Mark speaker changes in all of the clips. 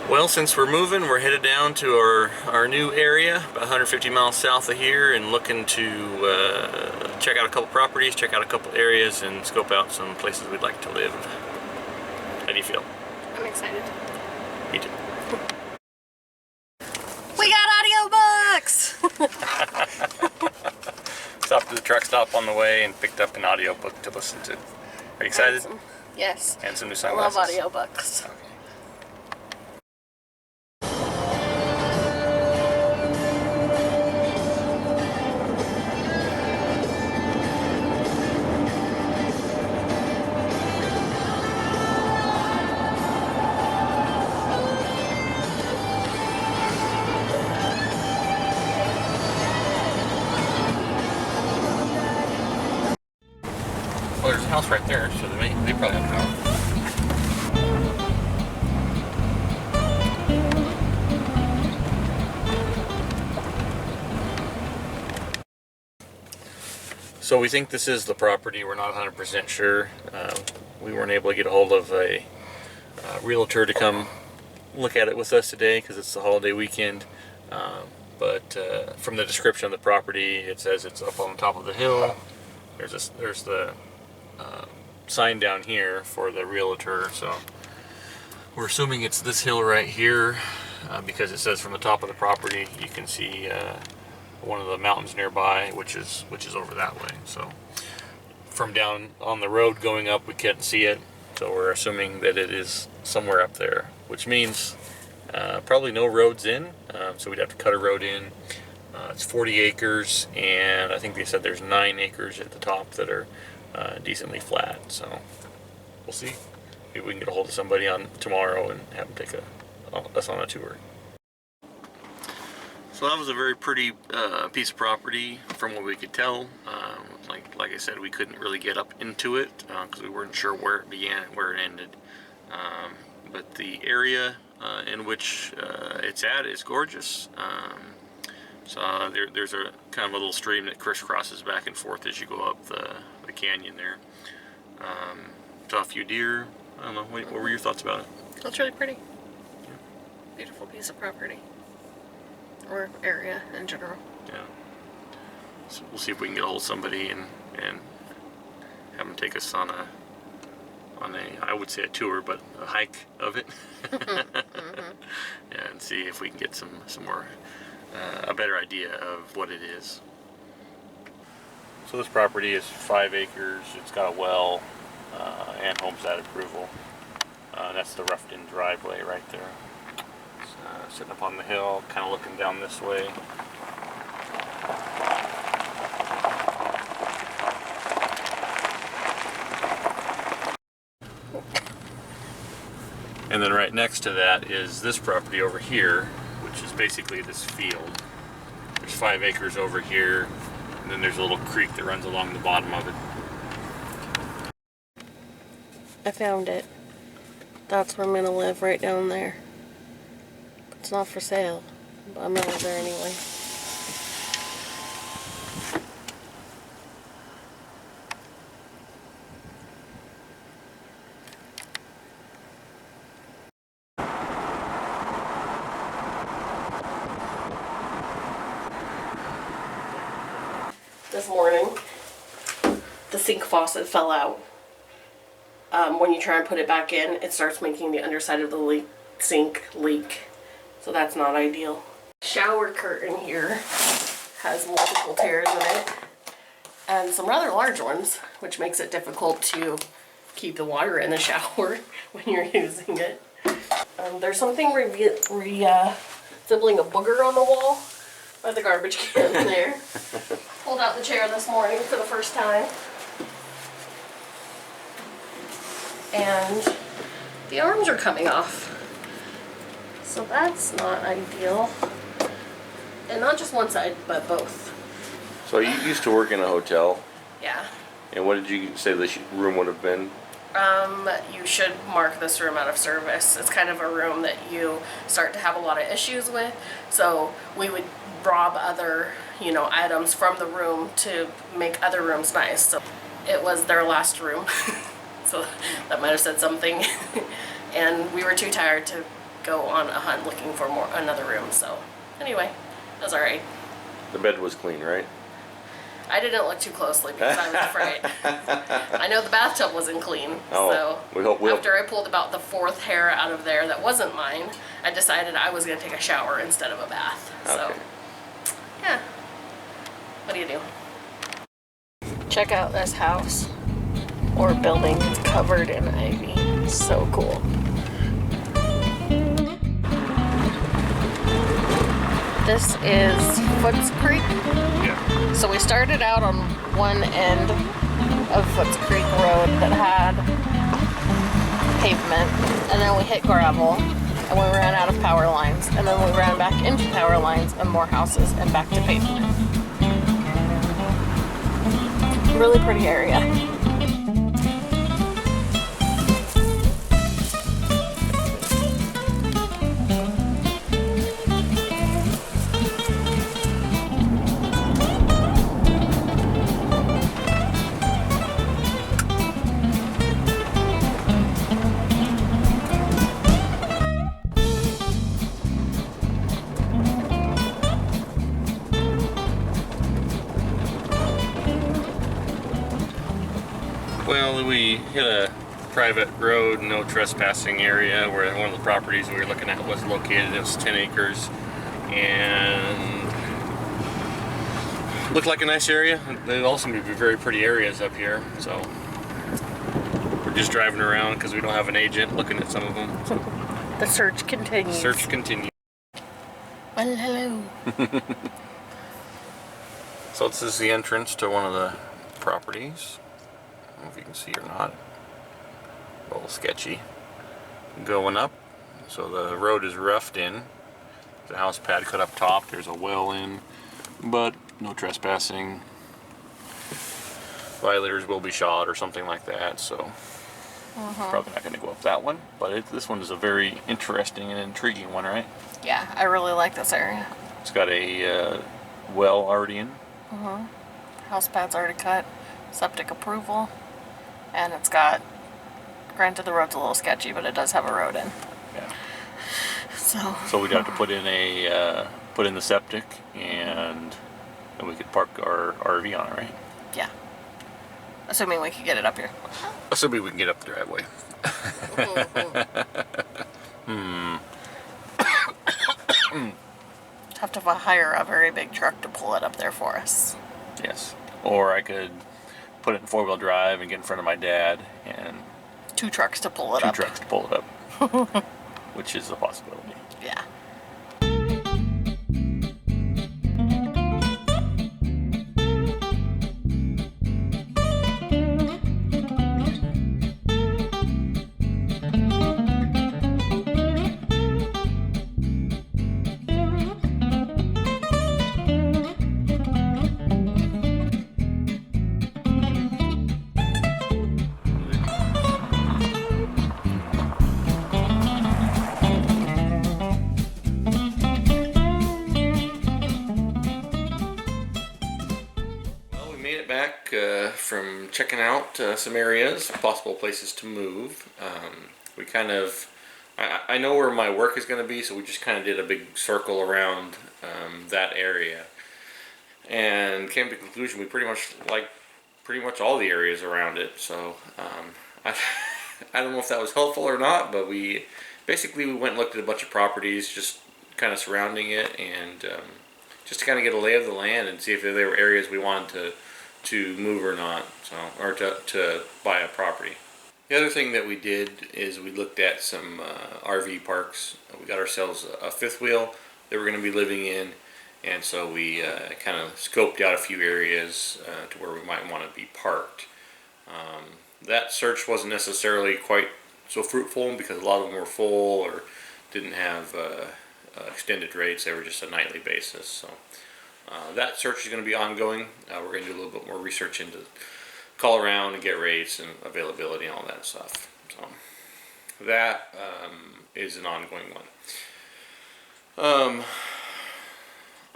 Speaker 1: Well, since we're moving, we're headed down to our new area, about 150 miles south of here, and looking to check out a couple properties, check out a couple areas, and scope out some places we'd like to live. How do you feel?
Speaker 2: I'm excited.
Speaker 1: Me too.
Speaker 2: We got audiobooks!
Speaker 1: Stopped at the truck stop on the way and picked up an audiobook to listen to. Are you excited?
Speaker 2: Yes.
Speaker 1: And some new
Speaker 2: I
Speaker 1: sunglasses.
Speaker 2: love audiobooks.
Speaker 1: Okay. Well, there's a house right there, so they probably have power. So we think this is the property. We're not 100% sure. We weren't able to get a hold of a realtor to come look at it with us today because it's the holiday weekend. But from the description of the property, it says it's up on the top of the hill. There's the sign down here for the realtor, so we're assuming it's this hill right here because it says from the top of the property you can see one of the mountains nearby, which is over that way. So from down on the road going up, we can't see it, so we're assuming that it is somewhere up there, which means probably no roads in, so we'd have to cut a road in. It's 40 acres, and I think they said there's 9 acres at the top that are decently flat, so we'll see. Maybe we can get a hold of somebody on tomorrow and have them take us on a tour. So that was a very pretty piece of property from what we could tell. Like I said, we couldn't really get up into it because we weren't sure where it began and where it ended. But the area in which it's at is gorgeous. So there's a kind of a little stream that crisscrosses back and forth as you go up the canyon there. Saw a few deer. I don't know, what were your thoughts about it?
Speaker 2: That's really pretty. Beautiful piece of property. Or area in general.
Speaker 1: Yeah. So we'll see if we can get a hold of somebody and have them take us on a I would say a tour, but a hike of it. Yeah, and see if we can get some more a better idea of what it is. So this property is 5 acres. It's got a well and homestead approval. That's the roughed-in driveway right there. It's, sitting up on the hill, kind of looking down this way. And then right next to that is this property over here, which is basically this field. There's 5 acres over here, and then there's a little creek that runs along the bottom of it.
Speaker 2: I found it. That's where I'm gonna live, right down there. It's not for sale, but I'm gonna live there anyway. This morning, the sink faucet fell out. When you try and put it back in, it starts making the underside of the sink leak. So that's not ideal. Shower curtain here has multiple tears in it and some rather large ones, which makes it difficult to keep the water in the shower when you're using it. There's something resembling a booger on the wall by the garbage can there. Pulled out the chair this morning for the first time. And the arms are coming off. So that's not ideal. And not just one side, but both.
Speaker 3: So you used to work in a hotel,
Speaker 2: Yeah.
Speaker 3: and what did you say this room would have been?
Speaker 2: You should mark this room out of service. It's kind of a room that you start to have a lot of issues with. So we would rob other, items from the room to make other rooms nice. So it was their last room. So that might have said something. And we were too tired to go on a hunt looking for another room. So anyway, it was all right.
Speaker 3: The bed was clean, right?
Speaker 2: I didn't look too closely because I was afraid. I know the bathtub wasn't clean,
Speaker 3: Oh,
Speaker 2: so
Speaker 3: we hope
Speaker 2: after I pulled about the 4th hair out of there that wasn't mine, I decided I was going to take a shower instead of a bath. So,
Speaker 3: Okay.
Speaker 2: yeah. What do you do? Check out this house or building. It's covered in ivy. So cool. This is Foots Creek.
Speaker 1: Yeah.
Speaker 2: So we started out on one end of Foots Creek Road that had pavement, and then we hit gravel, and we ran out of power lines, and then we ran back into power lines and more houses and back to pavement. Really pretty area.
Speaker 1: Well, we hit a private road, no trespassing area where one of the properties we were looking at was located. It was 10 acres and looked like a nice area. They also be very pretty areas up here. So we're just driving around because we don't have an agent looking at some of them. So
Speaker 2: The search continues.
Speaker 1: search continues.
Speaker 2: Well, hello.
Speaker 1: So this is the entrance to one of the properties. I don't know if you can see or not. A little sketchy. Going up, so the road is roughed in. There's a house pad cut up top. There's a well in, but no trespassing. Violators will be shot or something like that. So probably not going to go up that one. But this one is a very interesting and intriguing one, right?
Speaker 2: Yeah, I really like this area.
Speaker 1: It's got a well already in.
Speaker 2: House pad's already cut, septic approval, and it's got, granted the road's a little sketchy, but it does have a road in.
Speaker 1: Yeah.
Speaker 2: So
Speaker 1: we'd have to put in the septic, and then we could park our RV on it, right?
Speaker 2: yeah. Assuming we could get it up here.
Speaker 1: Assuming we can get up the driveway.
Speaker 2: Have to hire a very big truck to pull it up there for us.
Speaker 1: Yes. Or I could put it in 4-wheel drive and get in front of my dad, and
Speaker 2: 2 trucks to pull it
Speaker 1: two
Speaker 2: up.
Speaker 1: trucks to pull it up, which is a possibility.
Speaker 2: Yeah.
Speaker 1: Well, we made it back from checking out some areas, possible places to move. We kind of, I know where my work is going to be, so we just kind of did a big circle around that area, and came to the conclusion we pretty much like all the areas around it. So I, I don't know if that was helpful or not, but we basically went and looked at a bunch of properties just kind of surrounding it, and just to kind of get a lay of the land and see if there were areas we wanted to move or not, so, or to buy a property. The other thing that we did is we looked at some RV parks. We got ourselves a fifth wheel that we're going to be living in, and so we kind of scoped out a few areas to where we might want to be parked. That search wasn't necessarily quite so fruitful because a lot of them were full or didn't have extended rates. They were just a nightly basis. So that search is going to be ongoing. We're going to do a little bit more research into call around and get rates and availability and all that stuff. So that is an ongoing one.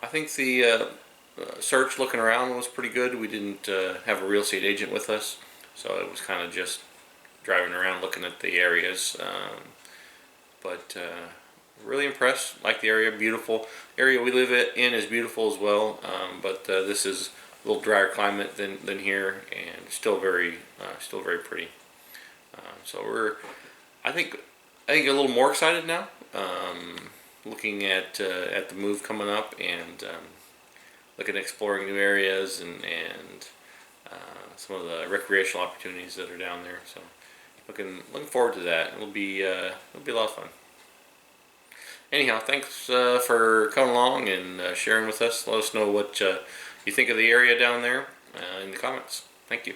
Speaker 1: I think the search looking around was pretty good. We didn't have a real estate agent with us, so it was kind of just driving around looking at the areas. But really impressed. Like the area, beautiful area we live in is beautiful as well. But this is a little drier climate than here, and still very pretty. So I think I think a little more excited now. Looking at the move coming up, and looking at exploring new areas and some of the recreational opportunities that are down there. So looking forward to that. It'll be a lot of fun. Anyhow, thanks for coming along and sharing with us. Let us know what you think of the area down there in the comments. Thank you.